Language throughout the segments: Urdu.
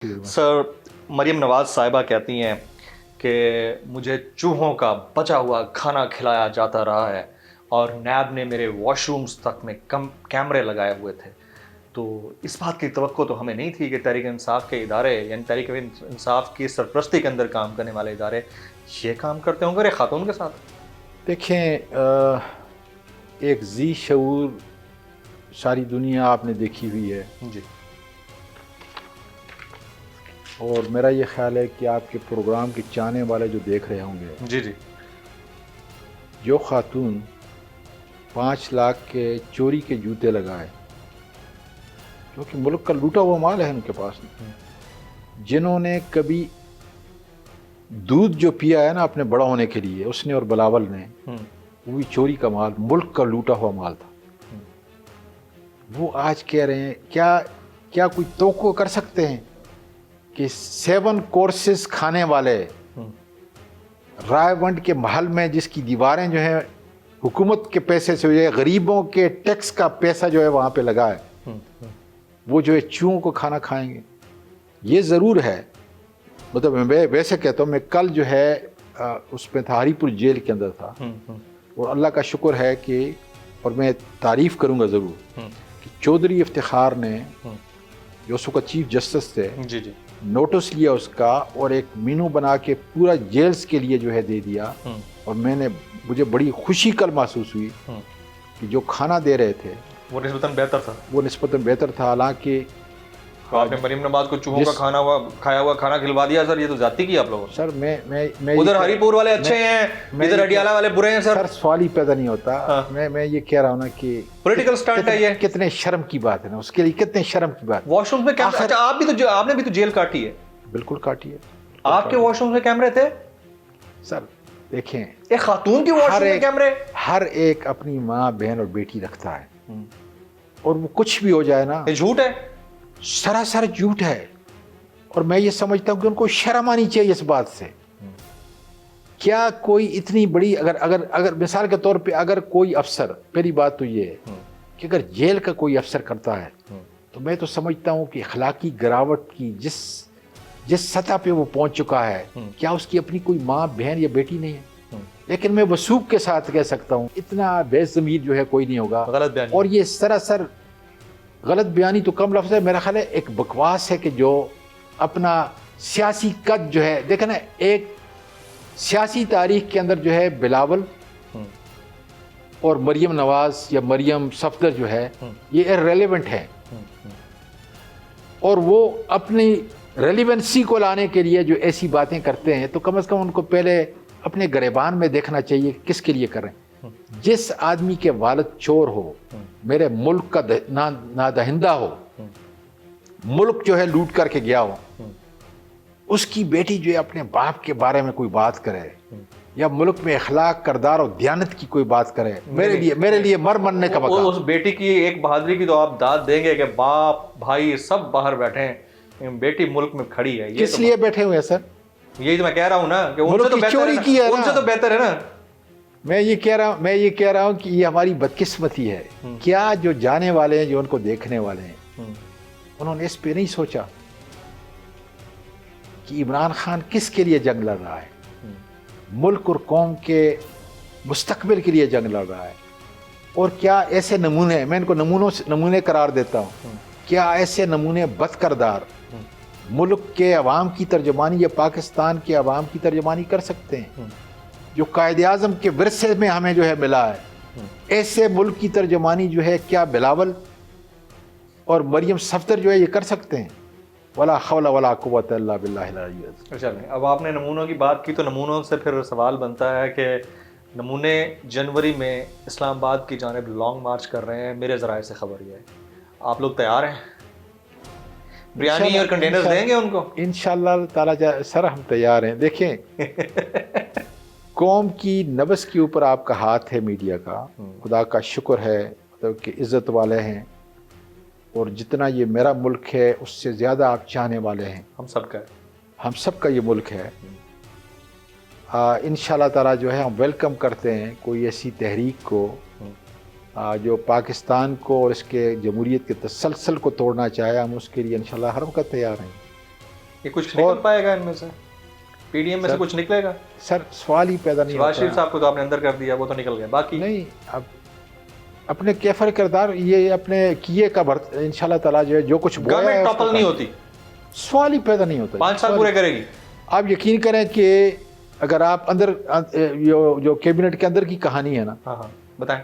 سر مریم نواز صاحبہ کہتی ہیں کہ مجھے چوہوں کا بچا ہوا کھانا کھلایا جاتا رہا ہے اور نیب نے میرے واش رومز تک میں کیمرے لگائے ہوئے تھے. تو اس بات کی توقع تو ہمیں نہیں تھی کہ تحریک انصاف کے ادارے یعنی تحریک انصاف کی سرپرستی کے اندر کام کرنے والے ادارے یہ کام کرتے ہوں گے ایک خاتون کے ساتھ. دیکھیں ایک ذی شعور ساری دنیا آپ نے دیکھی ہوئی ہے جی اور میرا یہ خیال ہے کہ آپ کے پروگرام کے چاہنے والے جو دیکھ رہے ہوں گے جی جی جو خاتون 5 لاکھ کے چوری کے جوتے لگائے جو کہ ملک کا لوٹا ہوا مال ہے ان کے پاس، جنہوں نے کبھی دودھ جو پیا ہے نا اپنے بڑا ہونے کے لیے اس نے اور بلاول نے، وہ بھی چوری کا مال، ملک کا لوٹا ہوا مال تھا. وہ آج کہہ رہے ہیں کیا کوئی توقع کر سکتے ہیں کہ 7 کورسز کھانے والے رائے ونڈ کے محل میں جس کی دیواریں جو ہیں حکومت کے پیسے سے جو ہے غریبوں کے ٹیکس کا پیسہ جو ہے وہاں پہ لگا ہے، وہ جو ہے چوہوں کو کھانا کھائیں گے؟ یہ ضرور ہے. مطلب میں ویسے کہتا ہوں، میں کل جو ہے اس میں تھا ہری پور جیل کے اندر تھا اور اللہ کا شکر ہے کہ، اور میں تعریف کروں گا ضرور کہ چودھری افتخار نے جو اس وقت چیف جسٹس تھے جی جی نوٹس لیا اس کا اور ایک مینو بنا کے پورا جیلز کے لیے جو ہے دے دیا. اور مجھے بڑی خوشی کل محسوس ہوئی کہ جو کھانا دے رہے تھے وہ نسبتاً بہتر تھا. حالانکہ آپ نے مریم نواز کو چوہوں کا کھایا ہوا کھانا کھلوا دیا. سر یہ تو زیادتی کی آپ لوگوں نے. سر میں ادھر ہری پور والے اچھے ہیں، ادھر اڈیالہ والے برے ہیں. سر سوال ہی پیدا نہیں ہوتا. میں یہ کہہ رہا ہوں نا کہ پولیٹیکل سٹنٹ ہے یہ. کتنے شرم کی بات ہے نا، اس کے لیے کتنے شرم کی بات. واش روم میں کیمرے، اچھا آپ نے بھی تو جیل کاٹی ہے. بالکل کاٹی ہے. آپ کے واش روم میں کیمرے تھے؟ سر دیکھیں، ایک خاتون کی واش روم میں کیمرے. ہر ایک اپنی ماں بہن اور بیٹی رکھتا ہے اور وہ کچھ بھی ہو جائے نا، یہ جھوٹ ہے، سراسر جھوٹ ہے. اور میں یہ سمجھتا ہوں کہ ان کو شرم آنی چاہیے اس بات سے. کیا کوئی اتنی بڑی اگر مثال کے طور پہ اگر کوئی افسر، پہلی بات تو یہ ہے کہ اگر جیل کا کوئی افسر کرتا ہے تو میں تو سمجھتا ہوں کہ اخلاقی گراوٹ کی جس سطح پہ وہ پہنچ چکا ہے، کیا اس کی اپنی کوئی ماں بہن یا بیٹی نہیں ہے؟ لیکن میں وثوق کے ساتھ کہہ سکتا ہوں اتنا بے ضمیر جو ہے کوئی نہیں ہوگا. غلط بیانی. اور یہ سراسر غلط بیانی تو کم لفظ ہے، میرا خیال ہے ایک بکواس ہے کہ جو اپنا سیاسی قد جو ہے، دیکھیں نا، ایک سیاسی تاریخ کے اندر جو ہے بلاول اور مریم نواز یا مریم صفدر جو ہے یہ ریلیونٹ ہے اور وہ اپنی ریلیونسی کو لانے کے لیے جو ایسی باتیں کرتے ہیں تو کم از کم ان کو پہلے اپنے گریبان میں دیکھنا چاہیے کس کے لیے کر رہے ہیں. جس آدمی کے والد چور ہو، میرے ملک کا نادہندہ ہو، ملک جو ہے لوٹ کر کے گیا ہو، اس کی بیٹی جو ہے اپنے باپ کے بارے میں کوئی بات کرے یا ملک میں اخلاق، کردار اور دیانت کی کوئی بات کرے، میرے لیے مرنے کا مقام. اس بیٹی کی ایک بہادری کی تو آپ داد دیں گے کہ باپ بھائی سب باہر بیٹھے ہیں، بیٹی ملک میں کھڑی ہے. کس لیے بیٹھے ہوئے ہیں سر؟ یہی تو میں کہہ رہا ہوں نا کہ ان سے تو بہتر ہے نا. میں یہ کہہ رہا ہوں کہ یہ ہماری بدقسمتی ہے. کیا جو جانے والے ہیں، جو ان کو دیکھنے والے ہیں، انہوں نے اس پہ نہیں سوچا کہ عمران خان کس کے لیے جنگ لڑ رہا ہے؟ ملک اور قوم کے مستقبل کے لیے جنگ لڑ رہا ہے. اور کیا ایسے نمونے، میں ان کو نمونے قرار دیتا ہوں، کیا ایسے نمونے بد کردار ملک کے عوام کی ترجمانی یا پاکستان کے عوام کی ترجمانی کر سکتے ہیں جو قائد اعظم کے ورثے میں ہمیں جو ہے ملا ہے؟ ایسے ملک کی ترجمانی جو ہے کیا بلاول اور مریم صفدر جو ہے یہ کر سکتے ہیں؟ ولا حول ولا قوت الا باللہ العلی العظیم. اچھا، اب آپ نے نمونوں کی بات کی تو نمونوں سے پھر سوال بنتا ہے کہ نمونے جنوری میں اسلام آباد کی جانب لانگ مارچ کر رہے ہیں. میرے ذرائع سے خبر یہ ہے، آپ لوگ تیار ہیں؟ بریانی اور کنٹینرز دیں گے ان کو؟ انشاءاللہ تعالیٰ سر ہم تیار ہیں. دیکھیں قوم کی نبض کے اوپر آپ کا ہاتھ ہے میڈیا کا، خدا کا شکر ہے، مطلب کہ عزت والے ہیں اور جتنا یہ میرا ملک ہے اس سے زیادہ آپ چاہنے والے ہیں. ہم سب کا یہ ملک ہے. انشاءاللہ تعالیٰ جو ہے ہم ویلکم کرتے ہیں کوئی ایسی تحریک کو جو پاکستان کو اور اس کے جمہوریت کے تسلسل کو توڑنا چاہے. ہم اس کے لیے انشاءاللہ ہر وقت تیار ہیں. یہ کچھ نکل پائے گا ان میں سے؟ پی ڈی ایم میں سے کچھ نکلے گا؟ سر سوال ہی پیدا نہیں شہباز شریف صاحب کو تو آپ نے اندر کر دیا، وہ تو نکل گئے، باقی نہیں. اب اپنے کیفر کردار یہ اپنے کیے کا انشاءاللہ تعالیٰ جو ہے جو کچھ بویا ہے گورنمنٹ ٹاپل نہیں ہوتی، سوال ہی پیدا نہیں ہوتا. 5 سال پورے کرے گی. آپ یقین کریں کہ اگر آپ اندر جو کیبنٹ کے اندر کی کہانی ہے نا، ہاں بتائیں.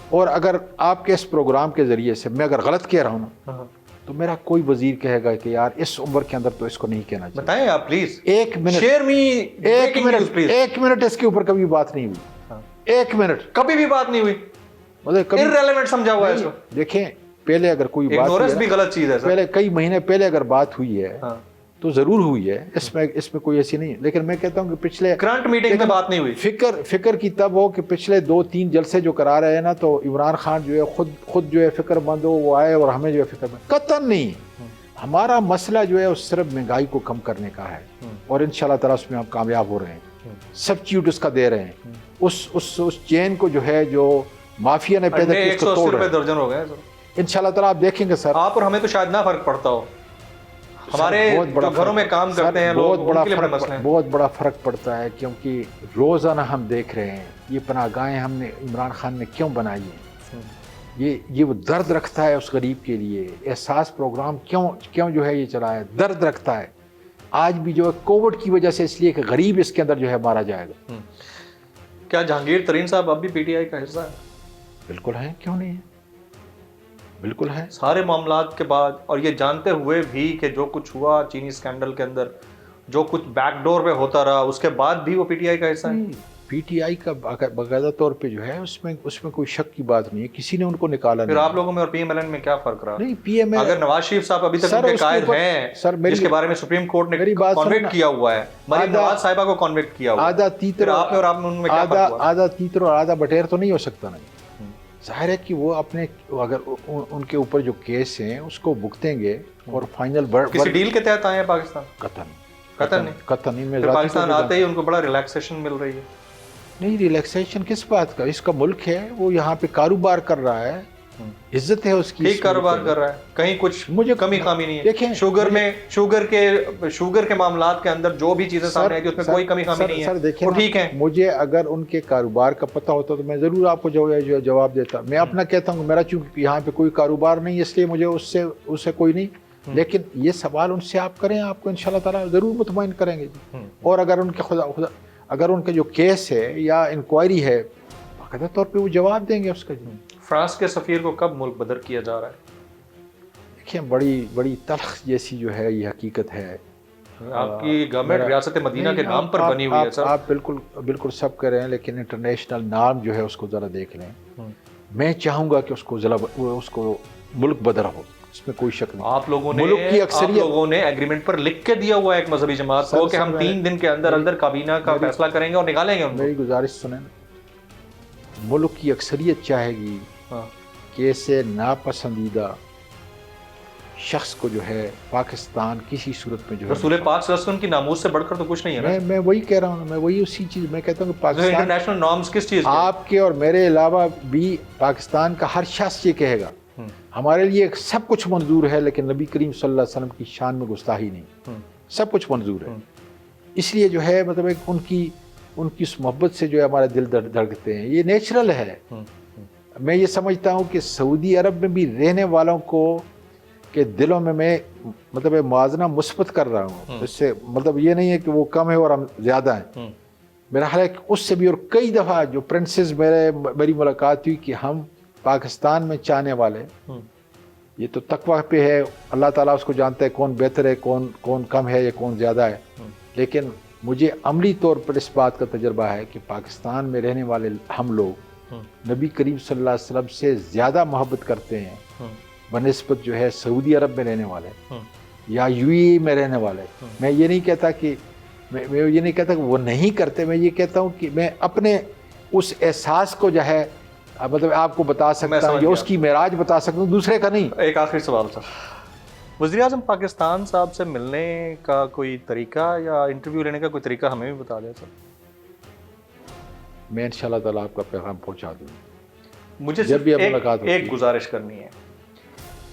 اور اگر آپ کے اس پروگرام کے ذریعے سے میں اگر غلط کہہ رہا ہوں نا، تو میرا کوئی وزیر کہے گا کہ یار اس عمر کے اندر تو اس کو نہیں کہنا چاہیے. بتائیں آپ پلیز. ایک منٹ، شیئر می ایک منٹ اس کے اوپر کبھی بات نہیں ہوئی. ایک منٹ کبھی بھی بات نہیں ہوئی. مطلب irrelevant سمجھا ہوا ہے اس کو. دیکھیں پہلے اگر کوئی بات ignorance بھی غلط چیز ہے سر. پہلے کئی مہینے پہلے اگر بات ہوئی ہے تو ضرور ہوئی ہے، اس میں کوئی ایسی نہیں. لیکن میں کہتا ہوں کہ پچھلے کرنٹ میٹنگ میں بات نہیں ہوئی. فکر کی تب ہو کہ پچھلے 2-3 جلسے جو کرا رہے ہیں نا، تو عمران خان جو ہے خود جو ہے فکر مند ہو، وہ آئے اور ہمیں جو ہے فکر مند. قطعاً نہیں. ہمارا مسئلہ جو ہے اس صرف مہنگائی کو کم کرنے کا ہے، اور انشاءاللہ تعالیٰ اس میں ہم کامیاب ہو رہے ہیں. سبسٹیوٹ اس کا دے رہے ہیں. اس چین کو جو ہے جو مافیا نے پیدا کی، اس کو توڑ رہے ہیں. درجن ہو گئے انشاءاللہ تعالیٰ آپ دیکھیں گے سر. آپ اور ہمیں تو شاید نہ فرق پڑتا ہو، ہمارے جو گھروں میں کام کرتے ہیں لوگ، ان کے لیے بڑا مسئلہ ہے. بہت بڑا فرق پڑتا ہے، کیونکہ روزانہ ہم دیکھ رہے ہیں یہ پناہ گاہیں ہم نے عمران خان نے کیوں بنائی ہیں. یہ وہ درد رکھتا ہے اس غریب کے لیے. احساس پروگرام کیوں جو ہے یہ چلا ہے، درد رکھتا ہے. آج بھی جو ہے کووڈ کی وجہ سے، اس لیے کہ غریب اس کے اندر جو ہے مارا جائے گا. کیا جہانگیر ترین صاحب اب بھی پی ٹی آئی کا حصہ ہے؟ بالکل ہے، کیوں نہیں ہے، بالکل ہے. سارے معاملات کے بعد، اور یہ جانتے ہوئے بھی کہ جو کچھ ہوا چینی اسکینڈل کے اندر، جو کچھ بیک ڈور پہ ہوتا رہا، اس کے بعد بھی وہ پی ٹی آئی کا حصہ ہے؟ پی ٹی آئی کا باقاعدہ طور پہ جو ہے اس میں کوئی شک کی بات نہیں ہے. کسی نے ان کو نکالا نہیں. پھر آپ لوگوں میں اور پی ایم ایل این میں کیا فرق رہا؟ نہیں، پی ایم ایل اگر نواز شریف صاحب ابھی تک ان کے قائد ہیں، جس کے بارے میں سپریم کورٹ نے کنوکٹ کیا ہوا ہے، مریم نواز صاحبہ کو کنوکٹ کیا ہوا ہے، آدھا تیتر آپ اور آپ میں ان میں کیا فرق ہوا؟ آدھا تیتر اور آدھا بٹیر تو نہیں ہو سکتا. نہیں، ظاہر ہے کہ وہ اپنے اگر ان کے اوپر جو کیس ہیں اس کو بھگتیں گے اور فائنل کسی ڈیل کے تحت آئے ہیں پاکستان؟ قطعاً نہیں. پاکستان آتے ہی ان کو بڑا ریلیکسیشن مل رہی ہے. نہیں، ریلیکسیشن کس بات کا؟ اس کا ملک ہے، وہ یہاں پہ کاروبار کر رہا ہے، عزت ہے اس کی. ٹھیک کاروبار کر رہا ہے، کہیں کچھ مجھے کمی خامی نہیں ہے. دیکھیں شوگر کے معاملات کے اندر جو بھی چیزیں سامنے آئی تھی اس میں کوئی کمی خامی نہیں ہے. سر دیکھیں، ٹھیک ہے، مجھے اگر ان کے کاروبار کا پتہ ہوتا تو میں ضرور آپ کو جواب دیتا. میں اپنا کہتا ہوں، میرا چونکہ یہاں پہ کوئی کاروبار نہیں، اس لیے مجھے اس سے کوئی نہیں. لیکن یہ سوال ان سے آپ کریں، آپ کو انشاءاللہ تعالیٰ ضرور مطمئن کریں گے. اور اگر ان کے اگر ان کا جو کیس ہے یا انکوائری ہے، باقاعدہ طور پہ وہ جواب دیں گے اس کا. فرانس کے سفیر کو کب ملک بدر کیا جا رہا ہے؟ دیکھیں، بڑی تلخ جیسی جو ہے یہ حقیقت ہے. آپ کی گورنمنٹ ریاست مدینہ کے نام پر بنی ہوئی ہے سر. آپ بالکل سب کر رہے ہیں، لیکن انٹرنیشنل نام جو ہے اس کو ذرا دیکھ لیں. میں چاہوں گا کہ اس کو ملک بدر ہو، اس میں کوئی شک نہیں. آپ لوگوں نے ایگریمنٹ پر لکھ کے دیا ہوا ہے ایک مذہبی جماعت کو کہ ہم 3 دن کے اندر کابینہ کا فیصلہ کریں گے اور نکالیں گے. میری گزارش سنیں، ملک کی اکثریت چاہے گی کہ ایسے ناپسندیدہ شخص کو جو ہے پاکستان کسی صورت میں جو ہے، رسول پاک صلی اللہ علیہ وسلم کی ناموس سے بڑھ کر تو کچھ نہیں ہے. میں وہی کہہ رہا ہوں، میں وہی اسی چیز میں کہتا ہوں کہ پاکستان انٹرنیشنل نارمز کس چیز آپ کے اور میرے علاوہ بھی پاکستان کا ہر شخص یہ کہے گا ہمارے لیے سب کچھ منظور ہے، لیکن نبی کریم صلی اللہ علیہ وسلم کی شان میں گستاخی نہیں. سب کچھ منظور ہے. اس لیے جو ہے مطلب ان کی اس محبت سے جو ہے ہمارے دل دھڑکتے ہیں. یہ نیچرل ہے. میں یہ سمجھتا ہوں کہ سعودی عرب میں بھی رہنے والوں کو کہ دلوں میں مطلب موازنہ مثبت کر رہا ہوں. اس سے مطلب یہ نہیں ہے کہ وہ کم ہے اور ہم زیادہ ہیں. میرا خیال ہے کہ اس سے بھی، اور کئی دفعہ جو پرنسز میری ملاقات ہوئی کہ ہم پاکستان میں چاہنے والے، یہ تو تقوی پہ ہے، اللہ تعالیٰ اس کو جانتا ہے کون بہتر ہے، کون کم ہے یا کون زیادہ ہے. لیکن مجھے عملی طور پر اس بات کا تجربہ ہے کہ پاکستان میں رہنے والے ہم لوگ نبی کریم صلی اللہ علیہ وسلم سے زیادہ محبت کرتے ہیں بنسبت جو ہے سعودی عرب میں رہنے والے یا یو اے ای میں رہنے والے. میں یہ نہیں کہتا کہ وہ نہیں کرتے. میں یہ کہتا ہوں کہ میں اپنے اس احساس کو جو ہے مطلب آپ کو بتا سکتا ہوں، یا اس کی معراج بتا سکتا ہوں، دوسرے کا نہیں. ایک آخری سوال سر، وزیر اعظم پاکستان صاحب سے ملنے کا کوئی طریقہ یا انٹرویو لینے کا کوئی طریقہ ہمیں بھی بتا دیں سر. میں انشاءاللہ تعالیٰ آپ کا پیغام پہنچا دوں. مجھے جب بھی ملاقات ایک گزارش کرنی ہے.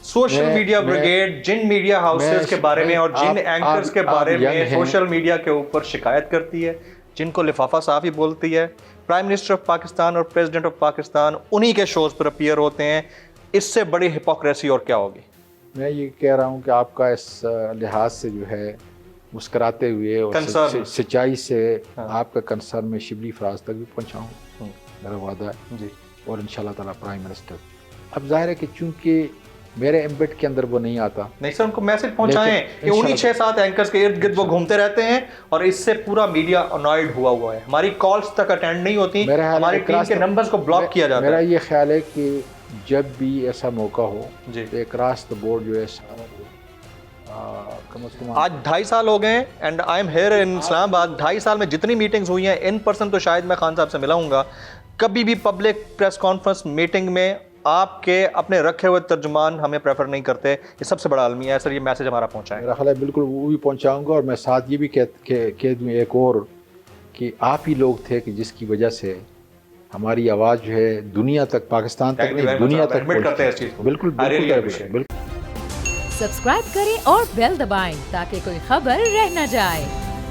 سوشل میڈیا بریگیڈ جن میڈیا ہاؤسز کے بارے میں اور جن اینکرز کے بارے میں سوشل میڈیا کے اوپر شکایت کرتی ہے، جن کو لفافہ صحافی بولتی ہے، پرائم منسٹر آف پاکستان اور پریزیڈنٹ آف پاکستان انہی کے شوز پر اپیئر ہوتے ہیں، اس سے بڑی ہپوکریسی اور کیا ہوگی؟ میں یہ کہہ رہا ہوں کہ آپ کا اس لحاظ سے جو ہے مسکراتے ہوئے اور سچائی سے آپ کا کنسرن میں شبلی فراز تک بھی پہنچاؤں، میرا وعدہ ہے جی، اور انشاءاللہ تعالیٰ پرائم منسٹر. اب ظاہر ہے کہ چونکہ میرے ایمبٹ کے اندر وہ نہیں آتا. نہیں سر، ان کو میسج پہنچائیں کہ انہی 6-7 اینکرز کے ارد گرد وہ گھومتے رہتے ہیں اور اس سے پورا میڈیا انوائڈ ہوا ہے. ہماری کالز تک اٹینڈ نہیں ہوتی، ہماری ٹیم کے نمبرز کو بلاک کیا جاتا ہے. میرا یہ خیال ہے کہ جب بھی ایسا موقع ہو جی، اکراس دا بورڈ جو ہے کم از کم آج 2.5 سال ہو گئے ہیں and I am here in Islamabad. 2.5 سال میں جتنی میٹنگز ہوئی ہیں ان پرسن تو شاید میں خان صاحب سے ملا ہوں گا، کبھی بھی پبلک پریس کانفرنس میٹنگ میں آپ کے اپنے رکھے ہوئے ترجمان ہمیں پریفر نہیں کرتے. یہ سب سے بڑا المیہ ہے سر، یہ میسج ہمارا پہنچائیں. میرا خیال ہے بالکل وہ بھی پہنچاؤں گا، اور میں ساتھ یہ بھی کہہ دوں ایک اور کہ آپ ہی لوگ تھے کہ جس کی وجہ سے ہماری آواز جو ہے دنیا تک، پاکستان تک نہیں دنیا تک کرتے ہیں اس چیز کو. بالکل بالکل. سبسکرائب کریں اور بیل دبائیں تاکہ کوئی خبر رہ نہ جائے.